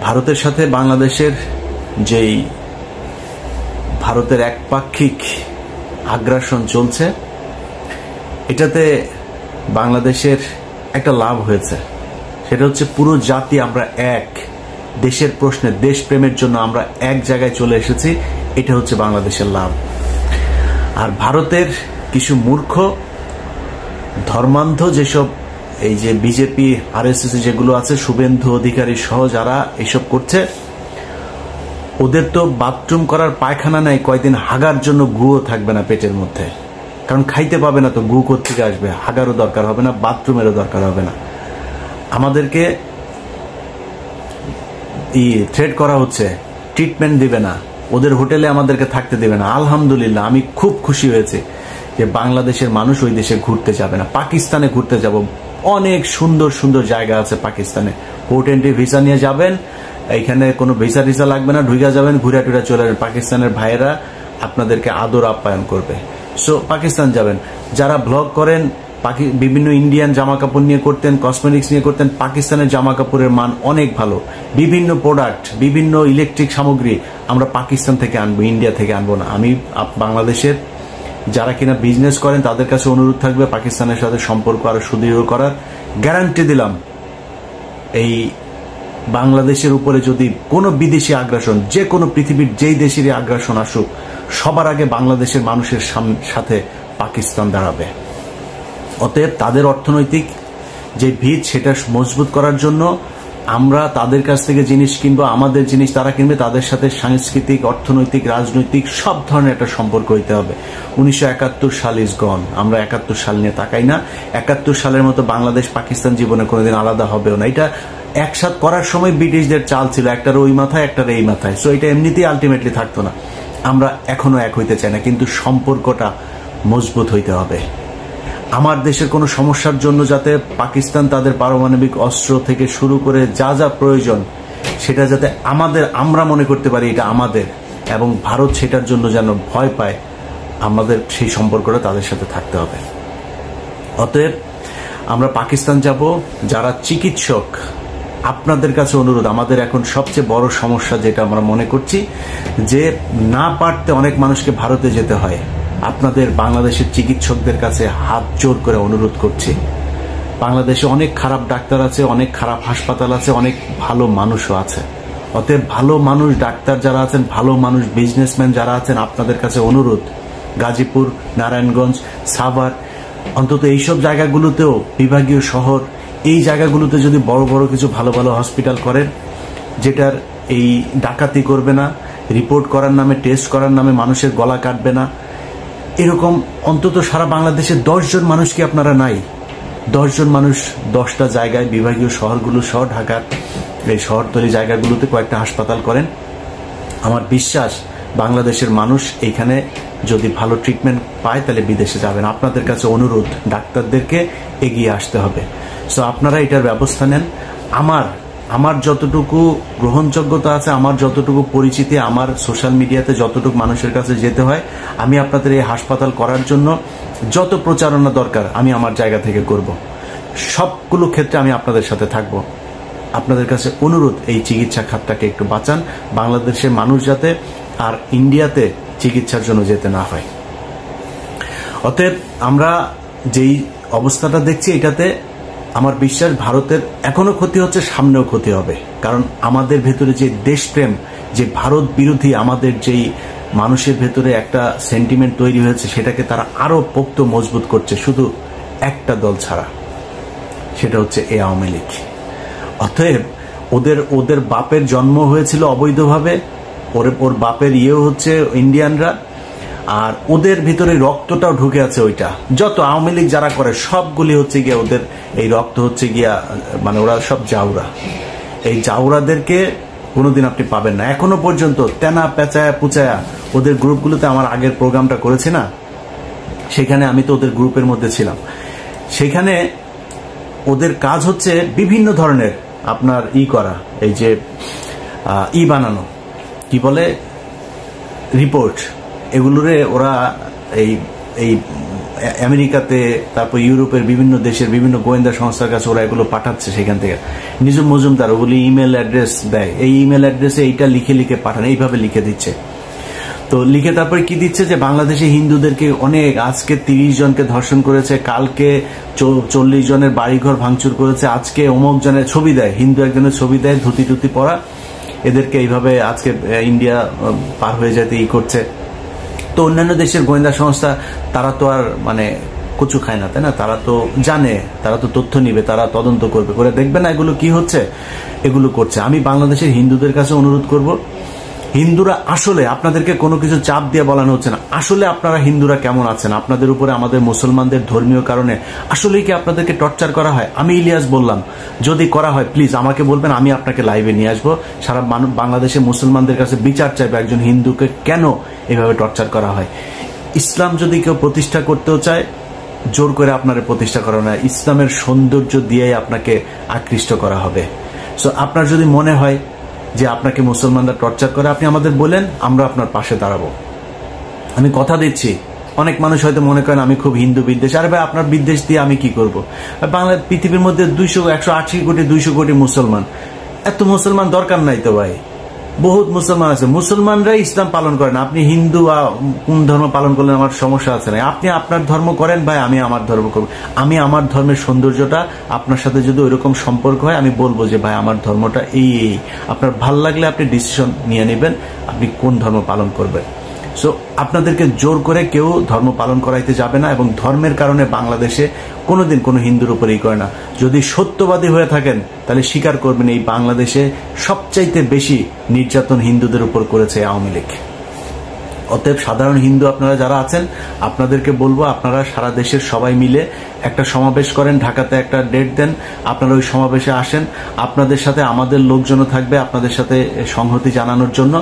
ভারতের সাথে বাংলাদেশের যেই ভারতের একপাক্ষিক আগ্রাসন চলছে, এটাতে বাংলাদেশের একটা লাভ হয়েছে। সেটা হচ্ছে পুরো জাতি আমরা এক, দেশের প্রশ্নে দেশপ্রেমের জন্য আমরা এক জায়গায় চলে এসেছি। এটা হচ্ছে বাংলাদেশের লাভ। আর ভারতের কিছু মূর্খ ধর্মান্ধ যেসব এই যে বিজেপি আরএসএস যেগুলো আছে, শুভেন্দু অধিকারী সহ যারা এইসব করছে, ওদের তো বাথরুম করার পায়খানা নাই, কয়দিন হাগার জন্য গুও থাকবে না পেটের মধ্যে। কারণ খাইতে পাবে না তো গু কোত্থেকে আসবে, হাগারও দরকার হবে না, বাথরুমেরও দরকার হবে না। আমাদেরকে থ্রেট করা হচ্ছে, ট্রিটমেন্ট দিবে না, ওদের হোটেলে আমাদেরকে থাকতে দিবে না। আলহামদুলিল্লাহ, আমি খুব খুশি হয়েছে যে বাংলাদেশের মানুষ ওই দেশে ঘুরতে যাবে না। পাকিস্তানে ঘুরতে যাব, অনেক সুন্দর সুন্দর জায়গা আছে পাকিস্তানে। পোর্ট এন্ট্রি ভিসা নিয়ে যাবেন, এইখানে কোনো ভিসা টিসা লাগবে না, ঢুকে যাবেন, ঘুরে টুরে চলে যাবেন। পাকিস্তানের ভাইয়েরা আপনাদেরকে আদর আপ্যায়ন করবে। সো পাকিস্তান যাবেন। যারা ব্লগ করেন, বিভিন্ন ইন্ডিয়ান জামা কাপড় নিয়ে করতেন, কসমেটিক্স নিয়ে করতেন, পাকিস্তানের জামা কাপড়ের মান অনেক ভালো। বিভিন্ন প্রোডাক্ট, বিভিন্ন ইলেকট্রিক সামগ্রী আমরা পাকিস্তান থেকে আনবো, ইন্ডিয়া থেকে আনবো না। আমি বাংলাদেশের যারা কিনা বিজনেস করেন তাদের কাছে অনুরোধ থাকবে পাকিস্তানের সাথে সম্পর্ক আরো সুদৃঢ় করার। গ্যারান্টি দিলাম, এই বাংলাদেশের উপরে যদি কোনো বিদেশি আগ্রাসন, যে কোনো পৃথিবীর যেই দেশেরই আগ্রাসন আসুক, সবার আগে বাংলাদেশের মানুষের সাথে পাকিস্তান দাঁড়াবে। অতএব তাদের অর্থনৈতিক যে ভিত, সেটা মজবুত করার জন্য আমরা তাদের কাছ থেকে জিনিস কিনবো, আমাদের জিনিস তারা কিনবে, তাদের সাথে সাংস্কৃতিক, অর্থনৈতিক, রাজনৈতিক সব ধরনের একটা সম্পর্ক হইতে হবে। 1971 সাল ইজ গন। আমরা 71 সাল নিয়ে তাকাই না। 71 সালের মতো বাংলাদেশ পাকিস্তান জীবনে কোনোদিন আলাদা হবেও না। এটা একসাথ করার সময় ব্রিটিশদের চাল ছিল, একটার ওই মাথায় একটার এই মাথায়। সো এটা এমনিতেই আলটিমেটলি থাকতো না। আমরা এখনো এক হইতে চাই না, কিন্তু সম্পর্কটা মজবুত হইতে হবে। আমার দেশের কোনো সমস্যার জন্য যাতে পাকিস্তান তাদের পারমাণবিক অস্ত্র থেকে শুরু করে যা যা প্রয়োজন, সেটা যাতে আমরা মনে করতে পারি এটা আমাদের, এবং ভারত সেটার জন্য যেন ভয় পায়, আমাদের সেই সম্পর্কটা তাদের সাথে থাকতে হবে। অতএব আমরা পাকিস্তান যাব। যারা চিকিৎসক, আপনাদের কাছে অনুরোধ, আমাদের এখন সবচেয়ে বড় সমস্যা যেটা আমরা মনে করছি, যে না পারতে অনেক মানুষকে ভারতে যেতে হয়। আপনাদের বাংলাদেশের চিকিৎসকদের কাছে হাত জোর করে অনুরোধ করছি, বাংলাদেশে অনেক খারাপ ডাক্তার আছে, অনেক খারাপ হাসপাতাল আছে, অনেক ভালো মানুষও আছে। অতএব ভালো মানুষ ডাক্তার যারা আছেন, ভালো মানুষ বিজনেসম্যান যারা আছেন, আপনাদের কাছে অনুরোধ, গাজীপুর, নারায়ণগঞ্জ, সাভার, অন্তত এইসব জায়গাগুলোতেও, বিভাগীয় শহর, এই জায়গাগুলোতে যদি বড় বড় কিছু ভালো ভালো হসপিটাল করেন, যেটার এই ডাকাতি করবে না, রিপোর্ট করার নামে, টেস্ট করার নামে মানুষের গলা কাটবে না, এরকম অন্তত সারা বাংলাদেশে 10 জন মানুষ কি আপনারা নাই? 10 জন মানুষ 10টা জায়গায়, বিভাগীয় শহরগুলো সহ ঢাকার এই শহরতলি জায়গাগুলোতে কয়েকটা হাসপাতাল করেন। আমার বিশ্বাস বাংলাদেশের মানুষ এইখানে যদি ভালো ট্রিটমেন্ট পায় তাহলে বিদেশে যাবেন। আপনাদের কাছে অনুরোধ, ডাক্তারদেরকে এগিয়ে আসতে হবে। সো আপনারা এটার ব্যবস্থা নেন। আমার যতটুকু গ্রহণযোগ্যতা আছে, আমার যতটুকু পরিচিতি, আমার সোশ্যাল মিডিয়াতে যতটুকু মানুষের কাছে যেতে হয়, আমি আপনাদের এই হাসপাতাল করার জন্য যত প্রচারণা দরকার আমি আমার জায়গা থেকে করব। সবগুলো ক্ষেত্রে আমি আপনাদের সাথে থাকব। আপনাদের কাছে অনুরোধ, এই চিকিৎসা খাতটাকে একটু বাঁচান, বাংলাদেশের মানুষ যাতে আর ইন্ডিয়াতে চিকিৎসার জন্য যেতে না হয়। অতএব আমরা যেই অবস্থাটা দেখছি, এটাতে আমার বিশ্বাস ভারতের এখনো ক্ষতি হচ্ছে, সামনেও ক্ষতি হবে। কারণ আমাদের ভেতরে যে দেশপ্রেম, যে ভারত বিরোধী আমাদের যেই মানুষের ভেতরে একটা সেন্টিমেন্ট তৈরি হয়েছে, সেটাকে তারা আরো পোক্ত মজবুত করছে, শুধু একটা দল ছাড়া, সেটা হচ্ছে এই আওয়ামী লীগ। অতএব ওদের বাপের জন্ম হয়েছিল অবৈধভাবে, ওর বাপের ইয়েও হচ্ছে ইন্ডিয়ানরা, আর ওদের ভিতরে রক্তটাও ঢুকে আছে। ওইটা যত আওয়ামী লীগ যারা করে সবগুলি হচ্ছে গিয়া ওদের এই রক্ত হচ্ছে গিয়া, মানে ওরা সব জাউরা। এই জাউরাদেরকে কোনোদিন আপনি পাবেন না। এখনো পর্যন্ত তেনা পেঁচায়া পুচায়া ওদের গ্রুপগুলোতে, আমার আগের প্রোগ্রামটা করেছি না, সেখানে আমি তো ওদের গ্রুপের মধ্যে ছিলাম। সেখানে ওদের কাজ হচ্ছে বিভিন্ন ধরনের আপনার করা, এই যে বানানো, কি বলে, রিপোর্ট, এগুলোরে ওরা এই আমেরিকাতে, তারপর ইউরোপের বিভিন্ন দেশের বিভিন্ন গোয়েন্দা সংস্থার কাছে ওরা এগুলো পাঠাচ্ছে। সেখান থেকে নিজম মজুমদার ওগুলি ইমেল অ্যাড্রেস দেয়, এই ইমেল অ্যাড্রেসে এইটা লিখে লিখে পাঠান, এইভাবে লিখে দিচ্ছে। তো লিখে তারপরে কি দিচ্ছে যে বাংলাদেশে হিন্দুদেরকে অনেক, আজকে 30 জনকে ধর্ষণ করেছে, কালকে 40 জনের বাড়িঘর ভাঙচুর করেছে, আজকে অমুক জনের ছবি দেয়, হিন্দু একজনের ছবি দেয় ধুতি টুতি পরা, এদেরকে এইভাবে আজকে ইন্ডিয়া পার হয়ে যেতে করছে। তো অন্যান্য দেশের গোয়েন্দা সংস্থা তারা তো আর মানে কচু খায় না, তাই না? তারা তো জানে, তারা তো তথ্য নিবে, তারা তদন্ত করবে, করে দেখবে না এগুলো কি হচ্ছে, এগুলো করছে। আমি বাংলাদেশের হিন্দুদের কাছে অনুরোধ করব, হিন্দুরা আসলে, আপনাদেরকে কোনো কিছু চাপ দিয়ে বলানো হচ্ছে না, আসলে আপনারা হিন্দুরা কেমন আছেন? আপনাদের উপরে আমাদের মুসলমানদের ধর্মীয় কারণে আসলে কি আপনাদেরকে টর্চার করা হয়? আমি ইলিয়াস বললাম, যদি করা হয় প্লিজ আমাকে বলবেন, আমি আপনাকে লাইভে নিয়ে আসবো, সারা বাংলাদেশের মুসলমানদের কাছে বিচার চাইবে একজন হিন্দুকে কেন এভাবে টর্চার করা হয়। ইসলাম যদি কেউ প্রতিষ্ঠা করতেও চায়, জোর করে আপনার প্রতিষ্ঠা করা না, ইসলামের সৌন্দর্য দিয়েই আপনাকে আকৃষ্ট করা হবে। সো আপনার যদি মনে হয় যে আপনাকে মুসলমানরা টর্চার করে, আপনি আমাদের বলেন, আমরা আপনার পাশে দাঁড়াবো। আমি কথা দিচ্ছি, অনেক মানুষ হয়তো মনে করেন আমি খুব হিন্দু বিদ্বেষ, আরে ভাই আপনার বিদ্বেষ দিয়ে আমি কি করব? বাংলা পৃথিবীর মধ্যে 180 কোটি 200 কোটি মুসলমান, এত মুসলমান দরকার নাই তো ভাই, বহুত মুসলমান আছে, মুসলমানরাই ইসলাম পালন করেন। আপনি হিন্দু কোন ধর্ম পালন করলেন আমার সমস্যা আছে না, আপনি আপনার ধর্ম করেন ভাই, আমি আমার ধর্ম করব। আমি আমার ধর্মের সৌন্দর্যটা, আপনার সাথে যদি ওইরকম সম্পর্ক হয় আমি বলবো যে ভাই আমার ধর্মটা এই, আপনার ভাল লাগলে আপনি ডিসিশন নিয়ে নেবেন আপনি কোন ধর্ম পালন করবেন। সো আপনাদেরকে জোর করে কেউ ধর্ম পালন করাইতে যাবে না, এবং ধর্মের কারণে বাংলাদেশে কোনোদিন কোনো হিন্দুর উপরেই করে না। যদি সত্যবাদী হয়ে থাকেন তাহলে স্বীকার করবেন এই বাংলাদেশে সবচাইতে বেশি নির্যাতন হিন্দুদের উপর করেছে আওয়ামী লীগ। অতএব সাধারণ হিন্দু আপনারা যারা আছেন, আপনাদেরকে বলবো আপনারা সারা দেশের সবাই মিলে একটা সমাবেশ করেন, ঢাকাতে একটা ডেট দেন, আপনারা ওই সমাবেশে আসেন, আপনাদের সাথে আমাদের লোকজনও থাকবে আপনাদের সাথে সংহতি জানানোর জন্য।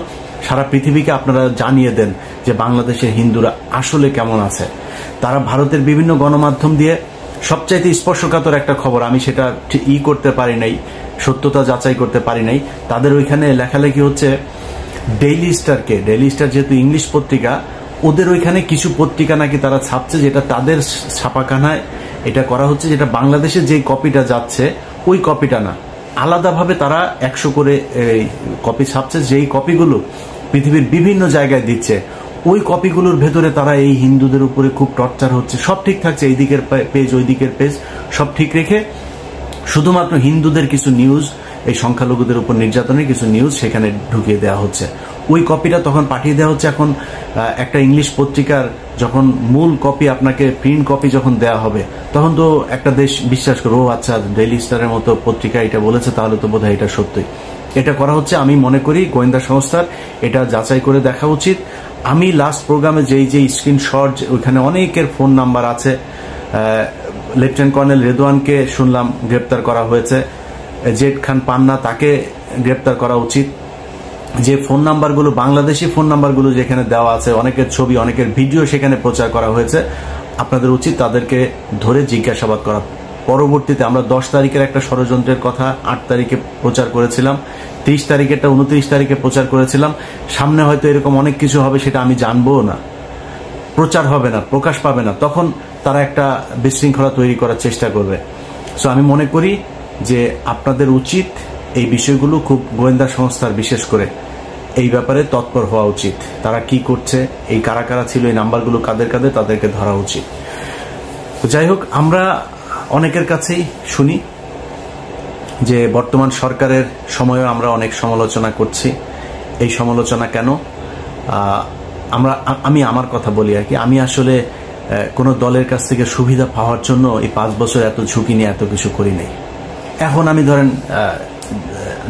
সারা পৃথিবীকে আপনারা জানিয়ে দেন যে বাংলাদেশের হিন্দুরা আসলে কেমন আছে। তারা ভারতের বিভিন্ন গণমাধ্যম দিয়ে সবচাইতে স্পর্শকাতর একটা খবর, আমি সেটা করতে পারি নাই, সত্যতা যাচাই করতে পারি নাই, তাদের ওইখানে লেখালেখি হচ্ছে ডেইলি স্টারকে, ডেইলি স্টার যেহেতু ইংলিশ পত্রিকা, ওদের ওইখানে কিছু পত্রিকা নাকি তারা ছাপছে, যেটা তাদের ছাপাখানায় এটা করা হচ্ছে, যেটা বাংলাদেশে যেই কপিটা যাচ্ছে ওই কপিটা না, আলাদাভাবে তারা 100 করে কপি ছাপছে, যেই কপিগুলো পৃথিবীর বিভিন্ন জায়গায় দিচ্ছে। ওই কপিগুলোর ভেতরে তারা এই হিন্দুদের উপরে খুব টর্চার হচ্ছে, সব ঠিক থাকছে, এই দিকের পেজ ওই দিকের পেজ সব ঠিক রেখে শুধুমাত্র হিন্দুদের কিছু নিউজ, এই সংখ্যালঘুদের উপর নির্যাতনের কিছু নিউজ সেখানে ঢুকিয়ে দেওয়া হচ্ছে। ওই কপিটা তখন পাঠিয়ে দেওয়া হচ্ছে। এখন একটা ইংলিশ পত্রিকার যখন মূল কপি আপনাকে প্রিন্ট কপি যখন দেওয়া হবে, তখন তো একটা দেশ বিশ্বাস করবে, ও আচ্ছা ডেইলি স্টারের মতো পত্রিকা এটা বলেছে, তাহলে তো বোধহয় এটা সত্যি। এটা করা হচ্ছে, আমি মনে করি গোয়েন্দা সংস্থার এটা যাচাই করে দেখা উচিত। আমি লাস্ট প্রোগ্রামে যেই স্ক্রিনশট, ওইখানে অনেকের ফোন নাম্বার আছে। লেফটেন্যান্ট কর্নেল রেদওয়ানকে শুনলাম গ্রেপ্তার করা হয়েছে, জেড খান পান্না তাকে গ্রেপ্তার করা উচিত। যে ফোন নাম্বারগুলো, বাংলাদেশি ফোন নাম্বারগুলো যেখানে দেওয়া আছে, অনেকের ছবি অনেকের ভিডিও সেখানে প্রচার করা হয়েছে, আপনাদের উচিত তাদেরকে ধরে জিজ্ঞাসাবাদ করা। পরবর্তীতে আমরা 10 তারিখের একটা ষড়যন্ত্রের কথা 8 তারিখে প্রচার করেছিলাম, 30 তারিখেরটা 29 তারিখে প্রচার করেছিলাম। সামনে হয়তো এরকম অনেক কিছু হবে, সেটা আমি জানবো না, প্রচার হবে না, প্রকাশ পাবে না, তখন তারা একটা বিশৃঙ্খলা তৈরি করার চেষ্টা করবে। সো আমি মনে করি যে আপনাদের উচিত এই বিষয়গুলো খুব, গোয়েন্দা সংস্থার বিশেষ করে এই ব্যাপারে তৎপর হওয়া উচিত। তারা কি করছে, এই কারা কারা ছিল, এই নাম্বারগুলো কাদের কাদের, তাদেরকে ধরা উচিত। তো যাই হোক, আমরা অনেকের কাছেই শুনি যে বর্তমান সরকারের সময়ও আমরা অনেক সমালোচনা করছি। এই সমালোচনা কেন? আমি আমার কথা বলি আর কি, আমি আসলে কোনো দলের কাছ থেকে সুবিধা পাওয়ার জন্য এই 5 বছর এত ঝুঁকি নিয়ে এত কিছু করি নাই। এখন আমি ধরেন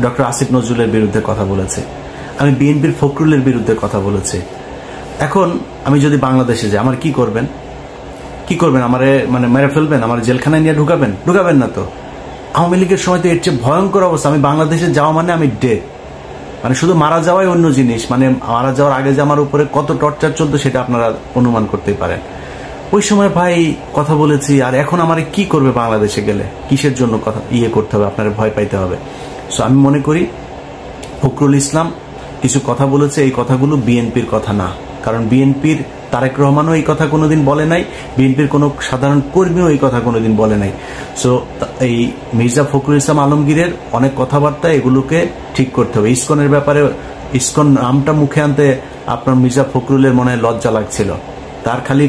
ডক্টর আসিফ নজরুলের বিরুদ্ধে কথা বলেছে, আমি বিএনপির ফখরুলের বিরুদ্ধে কথা বলেছে। এখন আমি যদি বাংলাদেশে যাই, আমার কি করবেন? আমারে মানে মেরে ফেলবেন, আমার জেলখানায় নিয়ে ঢুকাবেন না তো। আওয়ামী লীগের সময় তো এর চেয়ে ভয়ঙ্কর অবস্থা। আমি বাংলাদেশে যাওয়া মানে আমি ডেড, মানে শুধু মারা যাওয়াই অন্য জিনিস, মানে মারা যাওয়ার আগে যে আমার উপরে কত টর্চার চলতো সেটা আপনারা অনুমান করতেই পারেন। ওই সময় ভাই কথা বলেছি, আর এখন আমারে কি করবে বাংলাদেশে গেলে, কিসের জন্য কথা করতে হবে, আপনারা ভয় পাইতে হবে। সো আমি মনে করি ফখরুল ইসলাম কিছু কথা বলেছে, এই কথাগুলো বিএনপির কথা না, কারণ বিএনপির তারেক রহমানও এই কথা কোনোদিন বলে নাই, বিএনপির কোনো সাধারণ কর্মীও এই কথা কোনোদিন বলে নাই। সো এই মির্জা ফখরুল ইসলাম আলমগীরের অনেক কথাবার্তা, এগুলোকে ঠিক করতে হবে। ইসকনের ব্যাপারে, ইসকন নামটা মুখে আনতে আপনার মির্জা ফখরুলের মনে হয় লজ্জা লাগছিল, তার খালি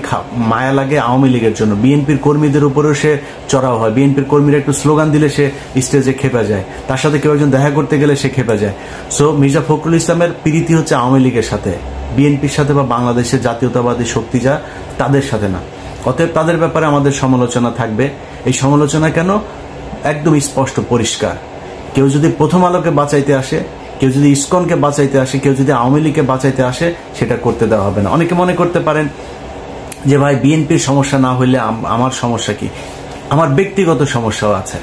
মায়া লাগে আওয়ামী লীগের জন্য। বিএনপির কর্মীদের উপরেও সে চড়াও হয়, বিএনপির কর্মীরা একটু স্লোগান দিলে সে স্টেজে খেপে যায়, তার সাথে কেউ একজন দেখা করতে গেলে সে খেপে যায়। সো মির্জা ফখরুল ইসলামের প্রীতি হচ্ছে আওয়ামী লীগের সাথে, বিএনপির সাথে বা বাংলাদেশের জাতীয়তাবাদী শক্তি যা তাদের সাথে না। অতএব তাদের ব্যাপারে আমাদের সমালোচনা থাকবে। এই সমালোচনা কেন? একদম স্পষ্ট পরিষ্কার। কেউ যদি প্রথম আলোকে বাঁচাইতে আসে, কেউ যদি ইসকনকে বাঁচাইতে আসে, কেউ যদি আওয়ামী লীগকে বাঁচাইতে আসে, সেটা করতে দেওয়া হবে না। অনেকে মনে করতে পারেন যে ভাই বিএনপির সমস্যা না হইলে আমার সমস্যা কি? আমার ব্যক্তিগত সমস্যাও আছে।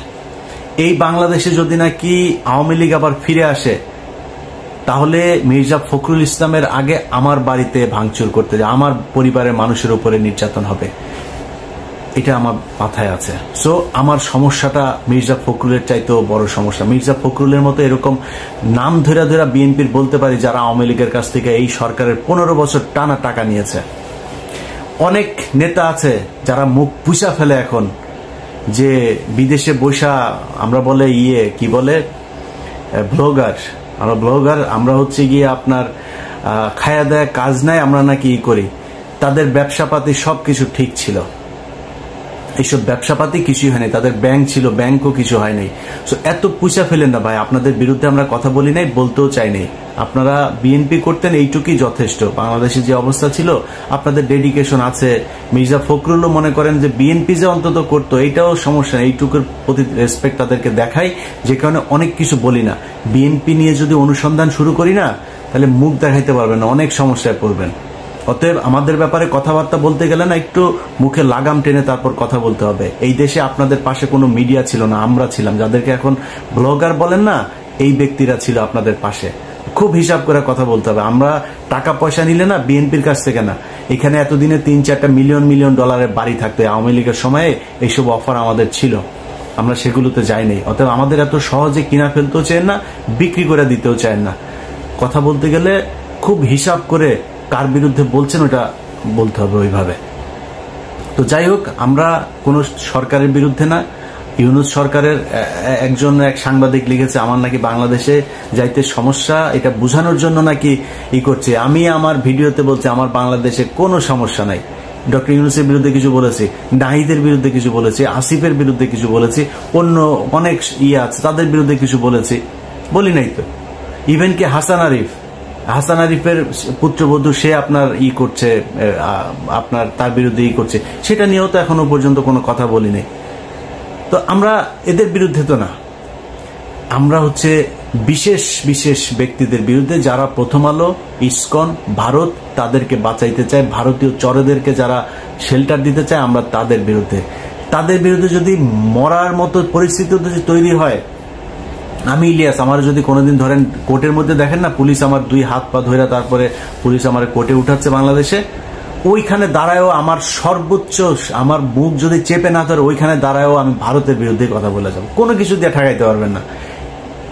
এই বাংলাদেশে যদি নাকি আওয়ামী লীগ আবার ফিরে আসে, তাহলে মির্জা ফখরুল ইসলামের আগে আমার বাড়িতে ভাঙচুর করতে যায়, আমার পরিবারের মানুষের উপরে নির্যাতন হবে, এটা আমার মাথায় আছে। সো আমার সমস্যাটা মির্জা ফখরুলের চাইতেও বড় সমস্যা। মির্জা ফখরুলের মতো এরকম নাম ধরে ধরে বিএনপির বলতে পারি যারা আওয়ামী লীগের কাছ থেকে এই সরকারের 15 বছর টানা টাকা নিয়েছে। অনেক নেতা আছে যারা মুখ পুষা ফেলে এখন, যে বিদেশে বৈশা আমরা বলে কি বলে ব্লগার, আমরা ব্লগার, আমরা হচ্ছে গিয়ে আপনার খায়া দেয়া কাজ নাই, আমরা নাকি করি। তাদের ব্যবসাপাতি সবকিছু ঠিক ছিল, এইসব ব্যবসাপাতি কিছুই হয়নি, তাদের ব্যাংক ছিল, ব্যাংকও কিছু হয়নি। সো এত পুষা ফেলেন না ভাই, আপনাদের বিরুদ্ধে আমরা কথা বলি নাই, বলতেও চাইনি। আপনারা বিএনপি করতেন, এইটুকুই যথেষ্ট। বাংলাদেশে যে অবস্থা ছিল, আপনাদের ডেডিকেশন আছে। মির্জা ফখরুলও মনে করেন যে বিএনপি যে অন্তত করতো, এইটাও সমস্যা, এইটুকুর প্রতি রেসপেক্ট তাদেরকে দেখাই, যে কারণে অনেক কিছু বলি না। বিএনপি নিয়ে যদি অনুসন্ধান শুরু করি না, তাহলে মুখ দেখাইতে পারবেন না, অনেক সমস্যায় পড়বেন। অতএব আমাদের ব্যাপারে কথাবার্তা বলতে গেলে না, একটু মুখে লাগাম টেনে তারপর কথা বলতে হবে। এই দেশে আপনাদের পাশে কোনো মিডিয়া ছিল না, আমরা ছিলাম। যাদেরকে এখন ব্লগার বলেন না, এই ব্যক্তিরা ছিল আপনাদের পাশে। খুব হিসাব করে কথা বলতে হবে। আমরা টাকা পয়সা নিলে না, বিএনপির কাছ থেকে না, এখানে এতদিনে 3-4টা মিলিয়ন মিলিয়ন ডলারের বাড়ি থাকতো। আওয়ামী লীগের সময়ে এইসব অফার আমাদের ছিল, আমরা সেগুলোতে যাইনি। অতএব আমাদের এত সহজে কিনা ফেলতেও চায় না, বিক্রি করে দিতেও চায় না। কথা বলতে গেলে খুব হিসাব করে কার বিরুদ্ধে বলছেন ওটা বলতে হবে ওইভাবে। তো যাই হোক, আমরা কোন সরকারের বিরুদ্ধে না। ইউনূস সরকারের এক সাংবাদিক লিখেছে আমার নাকি বাংলাদেশে যাইতে সমস্যা, এটা বোঝানোর জন্য নাকি করছে। আমি আমার ভিডিওতে বলছি আমার বাংলাদেশে কোনো সমস্যা নাই। ডক্টর ইউনূসের বিরুদ্ধে কিছু বলেছি, নাহিদের বিরুদ্ধে কিছু বলেছি, আসিফের বিরুদ্ধে কিছু বলেছি, অন্য অনেক আছে তাদের বিরুদ্ধে কিছু বলেছি, বলি নাই তো। ইভেন কি হাসান আরিফের পুত্রবধূ, সে আপনার করছে, আপনার তার বিরুদ্ধে করছে, সেটা নিয়েও তো এখনো পর্যন্ত কোনো কথা বলি নাই। তো আমরা এদের বিরুদ্ধে তো না, আমরা হচ্ছে বিশেষ বিশেষ ব্যক্তিদের বিরুদ্ধে, যারা প্রথম আলো, ইসকন, ভারত তাদেরকে বাঁচাইতে চায়, ভারতীয় চরেদেরকে যারা শেল্টার দিতে চায়, আমরা তাদের বিরুদ্ধে যদি মরার মতো পরিস্থিতি যদি তৈরি হয়, আমি ইলিয়াস, আমার যদি কোনোদিন ধরেন কোর্টের মধ্যে দেখেন না, পুলিশ আমার 2 হাত পা ধরে তারপরে পুলিশ আমার কোর্টে উঠাচ্ছে বাংলাদেশে, ওইখানে দাঁড়ায়ও আমার সর্বোচ্চ, আমার বুক যদি চেপে না ধরে, ওইখানে দাঁড়ায়ও আমি ভারতের বিরুদ্ধে কথা বলে যাব, কোনো কিছু দিয়ে ঠেকাইতে পারবেন না।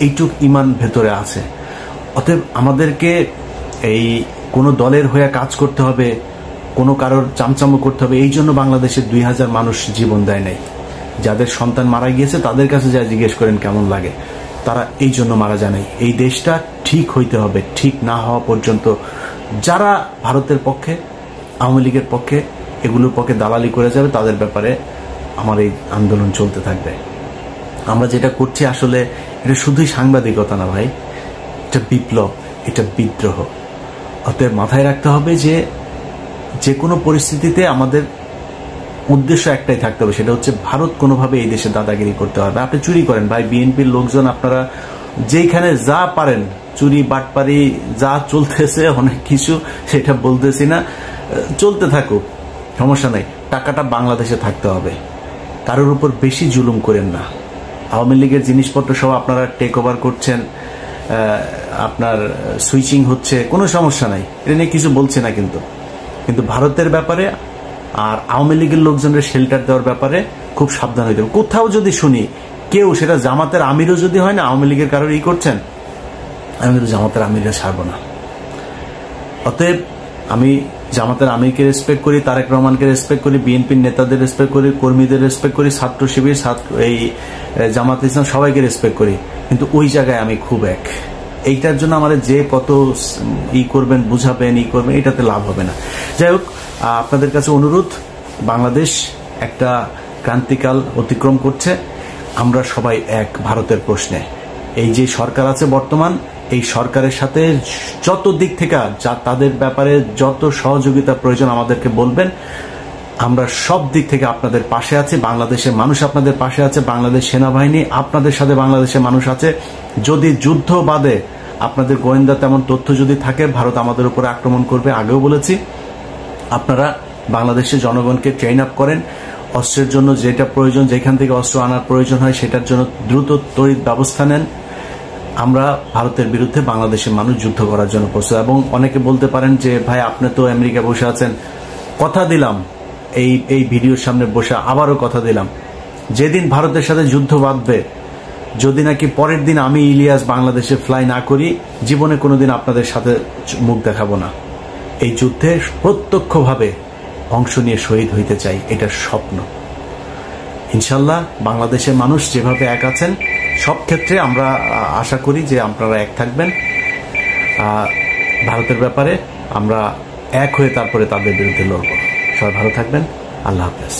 এইটুক ইমান ভেতরে আছে। অতএব আমাদেরকে এই কোনো দলের হয়ে কাজ করতে হবে, কোনো কারোর চামচামো করতে হবে, এই জন্য বাংলাদেশের 2000 মানুষ জীবন দেয় নাই। যাদের সন্তান মারা গিয়েছে তাদের কাছে যা জিজ্ঞেস করেন কেমন লাগে, তারা এই জন্য মারা যায় নাই। এই দেশটা ঠিক হইতে হবে, ঠিক না হওয়া পর্যন্ত যারা ভারতের পক্ষে, আওয়ামী লীগের পক্ষে, এগুলোর পক্ষে দালালি করে যাবে, তাদের ব্যাপারে আমার এই আন্দোলন চলতে থাকবে। আমরা যেটা করছি আসলে এটা শুধুই সাংবাদিকতা না ভাই, এটা বিপ্লব, এটা বিদ্রোহ। অতএব মাথায় রাখতে হবে যে কোনো পরিস্থিতিতে আমাদের উদ্দেশ্য একটাই থাকতে হবে, সেটা হচ্ছে ভারত কোনোভাবে এই দেশে দাদাগিরি করতে পারবে। আপনি চুরি করেন ভাই, বিএনপির লোকজন আপনারা যেখানে যা পারেন, চুরি বাটপারি যা চলতেছে অনেক কিছু, সেটা বলতেছি না, চলতে থাকুক, সমস্যা নাই। টাকাটা বাংলাদেশে থাকতে হবে, কারোর উপর বেশি জুলুম করেন না। আওয়ামী লীগের জিনিসপত্র সব আপনারা টেক ওভার করছেন, আপনার সুইচিং হচ্ছে, কোনো সমস্যা নাই, এটা নিয়ে কিছু বলছে না। কিন্তু ভারতের ব্যাপারে আর আওয়ামী লীগের লোকজনের শেল্টার দেওয়ার ব্যাপারে খুব সাবধান হইতে হবে। কোথাও যদি শুনি কেউ, সেটা জামাতের আমিরও যদি হয় না, আওয়ামী লীগের কারোর করছেন, আমি কিন্তু জামাতের আমিররা ছাড়বো না। অতএব আমি জামাতের আমিরকে রেসপেক্ট করি, তারেক রহমানকে রেসপেক্ট করি, বিএনপির নেতাদের রেসপেক্ট করি, কর্মীদের রেসপেক্ট করি, ছাত্র শিবির, এই জামাত ইসলাম সবাইকে রেসপেক্ট করি, কিন্তু ওই জায়গায় আমি খুব এক। এইটার জন্য আমাদের যে কত করবেন, বুঝাবেন, করবেন, এটাতে লাভ হবে না। যাই হোক, আপনাদের কাছে অনুরোধ, বাংলাদেশ একটা ক্রান্তিকাল অতিক্রম করছে, আমরা সবাই এক ভারতের প্রশ্নে। এই যে সরকার আছে বর্তমান, এই সরকারের সাথে যত দিক থেকে যা তাদের ব্যাপারে যত সহযোগিতা প্রয়োজন আমাদেরকে বলবেন, আমরা সব দিক থেকে আপনাদের পাশে আছি। বাংলাদেশের মানুষ আপনাদের পাশে আছে, বাংলাদেশ সেনাবাহিনী আপনাদের সাথে, বাংলাদেশের মানুষ আছে। যদি যুদ্ধ বাদে আপনাদের গোয়েন্দা তেমন তথ্য যদি থাকে ভারত আমাদের উপরে আক্রমণ করবে, আগেও বলেছি, আপনারা বাংলাদেশের জনগণকে ট্রেন আপ করেন, অস্ত্রের জন্য যেটা প্রয়োজন, যেখান থেকে অস্ত্র আনার প্রয়োজন হয় সেটার জন্য দ্রুত তড়িৎ ব্যবস্থা নেন। আমরা ভারতের বিরুদ্ধে বাংলাদেশের মানুষ যুদ্ধ করার জন্য প্রস্তুত। এবং অনেকে বলতে পারেন যে ভাই আপনি তো আমেরিকা বসে আছেন, কথা দিলাম এই ভিডিওর সামনে বসে আবারও কথা দিলাম, যেদিন ভারতের সাথে যুদ্ধ বাঁধবে, যদি নাকি পরের দিন আমি ইলিয়াস বাংলাদেশে ফ্লাই না করি, জীবনে কোনোদিন আপনাদের সাথে মুখ দেখাবো না। এই যুদ্ধে প্রত্যক্ষভাবে অংশ নিয়ে শহীদ হইতে চাই, এটা স্বপ্ন। ইনশাল্লাহ বাংলাদেশের মানুষ যেভাবে এক আছেন, সব ক্ষেত্রে আমরা আশা করি যে আপনারা এক থাকবেন। ভারতের ব্যাপারে আমরা এক হয়ে তারপরে তাদের বিরুদ্ধে লড়ব। সবাই ভালো থাকবেন। আল্লাহ হাফেজ।